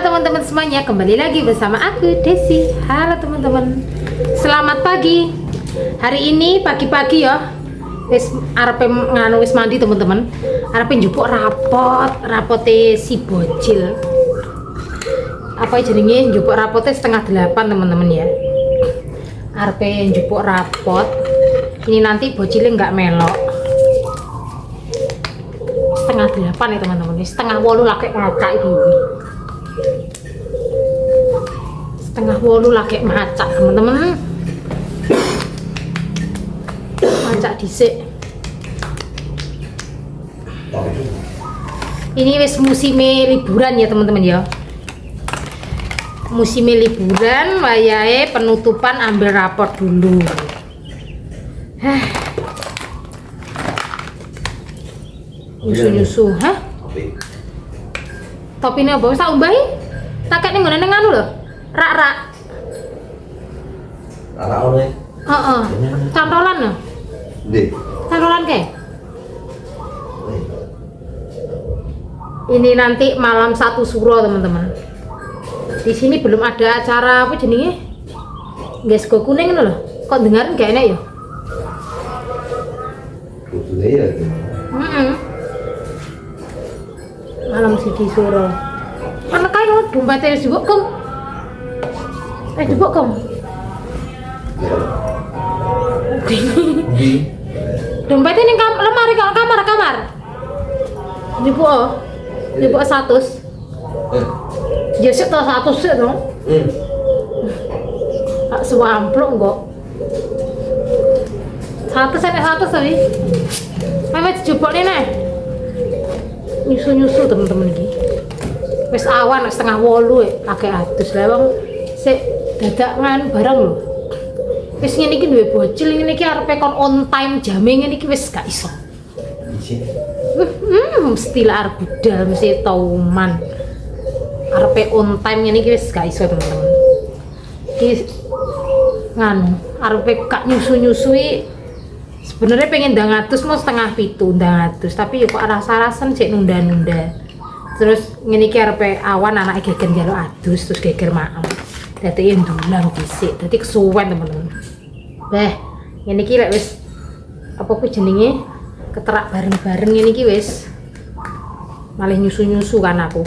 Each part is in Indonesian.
Halo teman-teman semuanya, kembali lagi bersama aku Desi. Halo teman-teman, selamat pagi. Hari ini pagi-pagi ya, wis arepe nganu wis mandi teman-teman. Arepe njupuk rapote si bocil. Apa jenenge njupuk rapote 7:30 teman-teman ya. Arepe njupuk rapot. Ini nanti bocilnya nggak melok. 7:30 ya teman-teman. 7:30 lagi ngacak iki. 7:30 lagi macak teman-teman. Macak dhisik. Ini wis musime liburan ya teman-teman ya. Musime liburan, wayahe penutupan ambil rapor dulu. Nyusu-nyusu, hah? Topine apa? Wis tak umbahi? Tak kene ngene anu lho. Rak-rak. Rak oleh. Heeh. Cantolan lho. Ndi? Cantolan ke? Ini nanti malam 1 Suro teman-teman. Di sini belum ada acara apa jenenge? Guys, go kuning ngono lho. Kok dengerin gak enak ya? Kudune ya gimana? Malam 1 Suro. Anak kae lho dompete wis njupuk, Kong. Njupuk, Kong. Ndi? Dompetnya ning lemari kamar. Njupuk oh. Njupuk 100. Ya sik to 100 sik to. Tak suampluk kok. 100 tapi. Mewet dijupukne nih. Nyusu-nyusu teman-teman iki. Wis awan 7:30 lagi adus lah wong sik dadak ngan barang lho. Wis ngene iki duwe bocil ngene iki arepe kon on time jame ngene iki wis gak iso. Mesti lah arep budal mesti tauman. Arepe on time ngene iki wis gak iso teman-teman. Iki nganu arepe gak nyusu-nyusui sebenarnya pengen ndang atus mau 6:30 ndang atus tapi yo kok rasa-rasan sik nunda-nunda. Terus ngene iki arepe awan anake geger njaluk adus terus geger maem. Dadi ndulang dhisik. Dadi kesuwen teman-teman. Beh, ngene iki lek wis apa ku jenenge keterak bareng-bareng ngene iki wis malih nyusu-nyusu kan aku.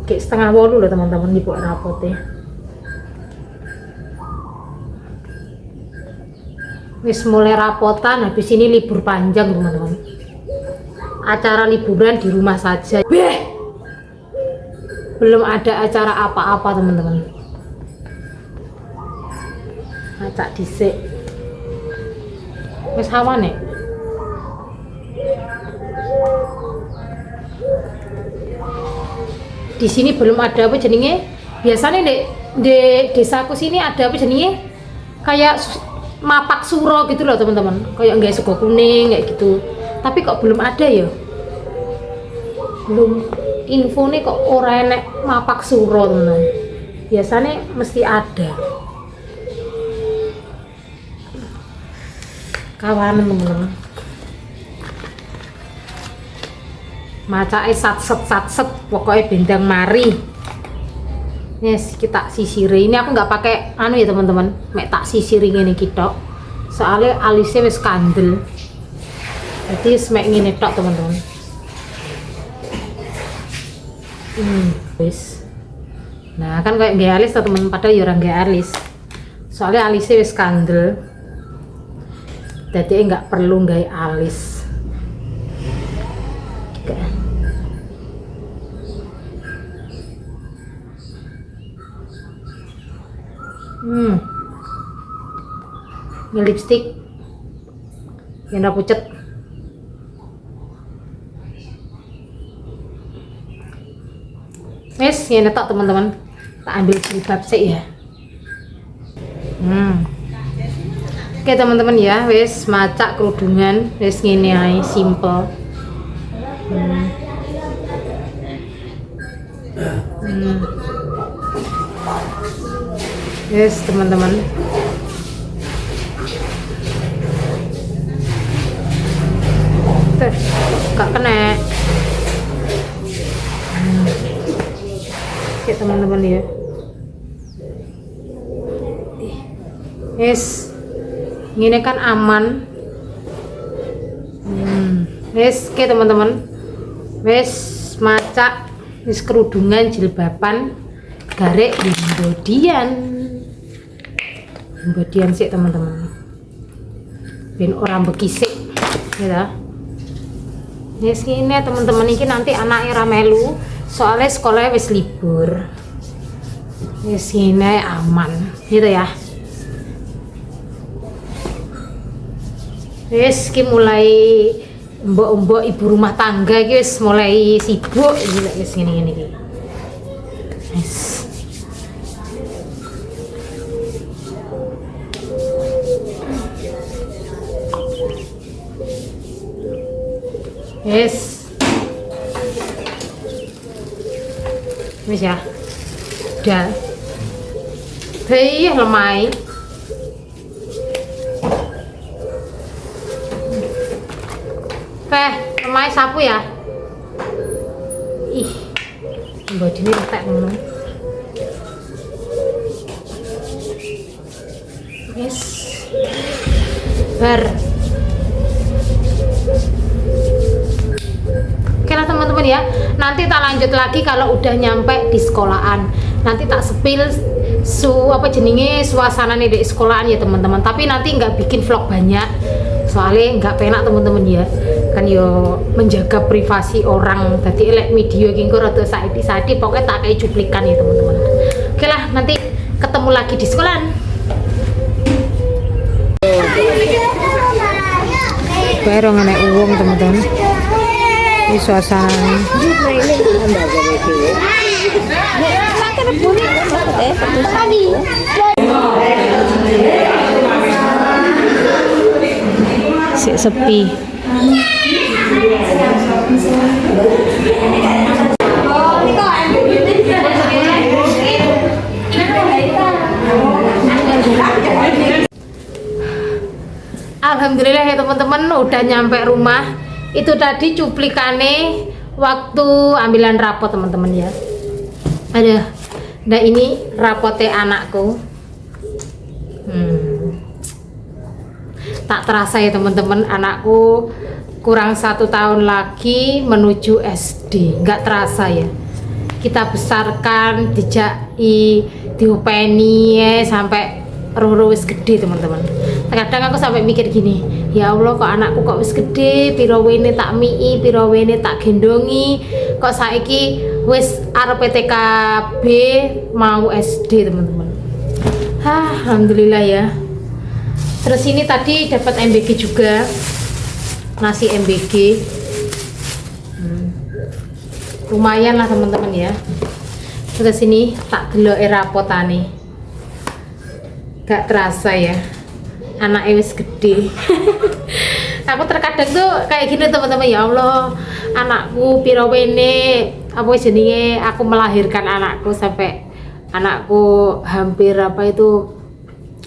Kayak 7:30 loh teman-teman di buat rapotnya. Wis mulai rapotan, habis ini libur panjang teman-teman. Acara liburan di rumah saja. Beh, belum ada acara apa-apa teman-teman. Acak dhisik. Wis hawa nek. Di sini belum ada apa jenenge. Biasanya di desaku sini ada apa jenenge? Kayak mapak suro gitu loh teman-teman, kayak nggak sego kuning kayak gitu, tapi kok belum ada ya, belum info nih kok orang enek mapak suro teman-teman. Biasanya mesti ada kawanan teman-teman. Macake satset pokoknya bendang mari. Yes, kita sisiri. Ini aku nggak pakai anu ya teman-teman, mek tak sisiri ngene iki tok. Soalnya alisnya wis kandel. Jadi semek ngene tok teman-teman. Wis. Nah, kan kayak nggak alis teman-teman, padahal ya orang nggak alis. Soalnya alisnya wis kandel. Jadi nggak perlu nggak alis. Ini lipstick yang udah pucet. Wes, ini tok teman-teman. Tak ambil jilbab sih ya. Oke teman-teman ya, wes macak kerudungan, wes ngene ae simple. Yes teman-teman. Terus gak kena. Oke teman-teman ya. Yes, ini kan aman. Yes, oke teman-teman. Wes macak, wis kerudungan, jilbaban, garek bodian sih teman-teman. Ben orang bekisik, ya. Yes, ini teman-teman ini nanti anaknya ramelu, soalnya sekolahnya wis libur. Yes, ini aman, gitu ya. Wis ki mulai mbok-mbok ibu rumah tangga iki wis mulai sibuk gila wis ngene-ngene iki. Wis. Wis. Wis ya. Udah. Hei, lemai. Lemai sapu ya. Ih, mbak Dini letak ngono. Yes. Bar. Oke lah teman-teman ya. Nanti tak lanjut lagi kalau udah nyampe di sekolahan. Nanti tak sepil suasana nih di sekolahan ya teman-teman. Tapi nanti nggak bikin vlog banyak. Soalnya nggak penak teman-teman ya. Kan yo menjaga privasi orang, tadi elek video gingko rada saiki pokoknya tak kayak cuplikan ya teman-teman. Oke lah, nanti ketemu lagi di sekolahan. Baru ngenek uang teman-teman. Ini suasana. Sepi. Alhamdulillah ya teman-teman udah nyampe rumah. Itu tadi cuplikane waktu ambilan rapot teman-teman ya. Nah ini rapotnya anakku. Tak terasa ya teman-teman, anakku kurang 1 tahun lagi menuju SD. Nggak terasa ya, kita besarkan dijaki diopeni ya, sampai roh wis gede teman-teman. Kadang aku sampai mikir gini, ya Allah kok anakku kok wis gede, piro wene tak mii, piro wene tak gendongi, kok saiki wis arep TKB mau SD teman-teman. Alhamdulillah ya. Terus ini tadi dapat MBG juga, nasi MBG, lumayan lah teman-teman ya. Terus ini tak delok rapotane, gak terasa ya, anaknya wis gede. Aku terkadang tuh kayak gini teman-teman, ya Allah, anakku piro wene, apa jenenge, aku melahirkan anakku sampai anakku hampir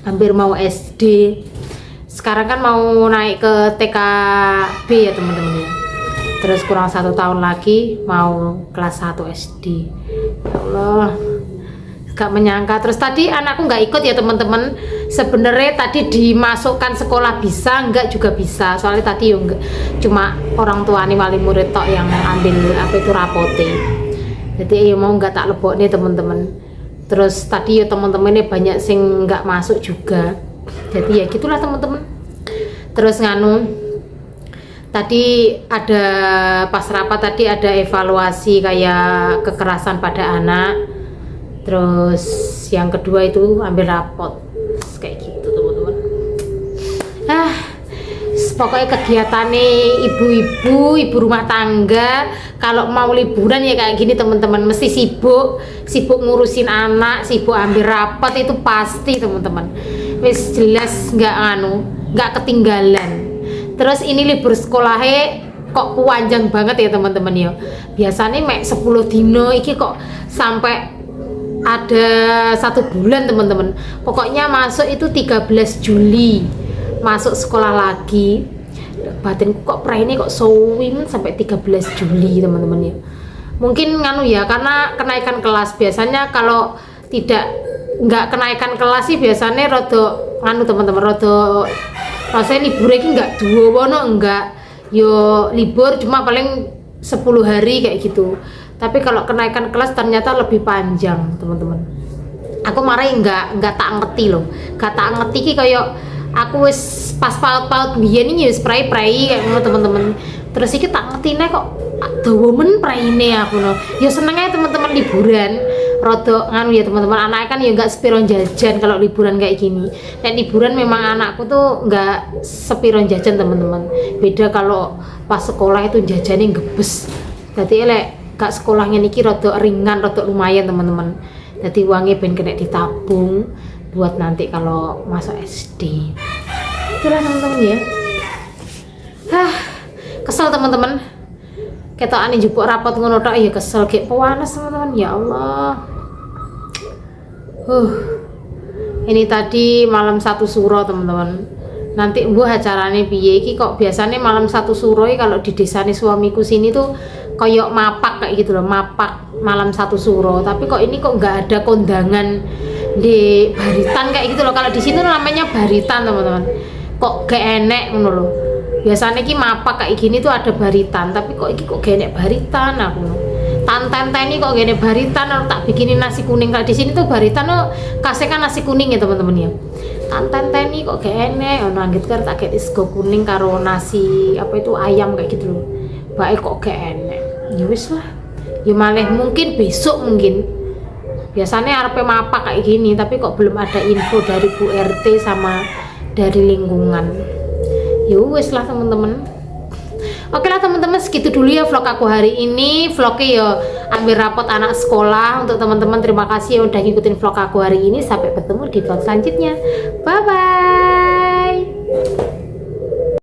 hampir mau SD. Sekarang kan mau naik ke TKB ya teman-teman ya. Terus kurang 1 tahun lagi mau kelas 1 SD. Ya Allah, gak menyangka. Terus tadi anakku nggak ikut ya teman-teman. Sebenarnya tadi dimasukkan sekolah bisa, enggak juga bisa. Soalnya tadi yo cuma orang tua nih wali murid tok yang ambil rapote. Jadi ya mau nggak tak lebok nih teman-teman. Terus tadi ya teman-teman ini banyak sing nggak masuk juga. Jadi ya gitulah teman-teman. Terus tadi ada pas rapat tadi ada evaluasi kayak kekerasan pada anak. Terus yang kedua itu ambil rapot kayak gitu teman-teman. Pokoknya kegiatannya ibu rumah tangga kalau mau liburan ya kayak gini teman-teman, mesti sibuk ngurusin anak, sibuk ambil rapat, itu pasti teman-teman. Wis jelas nggak ketinggalan. Terus ini libur sekolahnya kok panjang banget ya teman-teman ya. Biasanya mek 10 dino, iki kok sampai ada 1 bulan teman-teman. Pokoknya masuk itu 13 Juli masuk sekolah lagi. batinku kok praine kok sowin sampai 13 Juli teman-teman ya. Mungkin nganu ya, karena kenaikan kelas. Biasanya kalau nggak kenaikan kelas sih biasanya rada nganu teman-teman, rada rasanya libur ini nggak dua wono, enggak yo libur cuma paling 10 hari kayak gitu. Tapi kalau kenaikan kelas ternyata lebih panjang teman-teman. Aku marah nggak tak ngerti loh, nggak tak ngerti ki kayak aku wis pas paut-paut biyen iki wis prai-prai kayak ngono teman-teman. Terus iki tak ngertine kok dawa men praine aku no. Ya seneng aja teman-teman liburan. Rada nganu ya teman-teman, anaknya kan ya nggak sepiron jajan kalau liburan kayak gini. Dan liburan memang anakku tuh nggak sepiron jajan teman-teman. Beda kalau pas sekolah itu jajannya gebes. Jadi lek gak sekolahnya niki rada ringan, rada lumayan teman-teman. Jadi uangnya ben kena ditabung buat nanti kalau masuk SD. Itulah teman-teman ya. Kesel teman-teman. Ketokane jupuk rapat ngono tok ya kesel kayak pewanas teman-teman. Ya Allah. Ini tadi malam satu suro teman-teman. Nanti acarane piye iki kok biasanya malam satu suro kalau di desane suamiku sini tuh koyok mapak kayak gitu loh, mapak malam satu suro. Tapi kok ini kok nggak ada kondangan di baritan kayak gitu loh. Kalau di sini namanya baritan teman-teman. Kok gak enek ngono loh. Biasanya ki mapak kayak gini tuh ada baritan, tapi kok iki kok gak enek baritan aku loh. Tanten ini kok gak enek baritan, aku tak bikinin nasi kuning. Kalau di sini tuh baritan tuh kasihkan nasi kuning ya teman-teman ya. Tanten ini kok gak enek, ono anggit kan tak kayak sego kuning karo nasi apa itu ayam kayak gitu loh. Baik kok gak enek. Ya wis lah. Ya malah mungkin besok mungkin. Biasanya arepe mapak kayak gini, tapi kok belum ada info dari Bu RT sama dari lingkungan. Ya wis lah teman-teman. Oke lah teman-teman, segitu dulu ya vlog aku hari ini. Vlognya ya ambil rapot anak sekolah. Untuk teman-teman terima kasih yang udah ngikutin vlog aku hari ini. Sampai bertemu di vlog selanjutnya. Bye bye.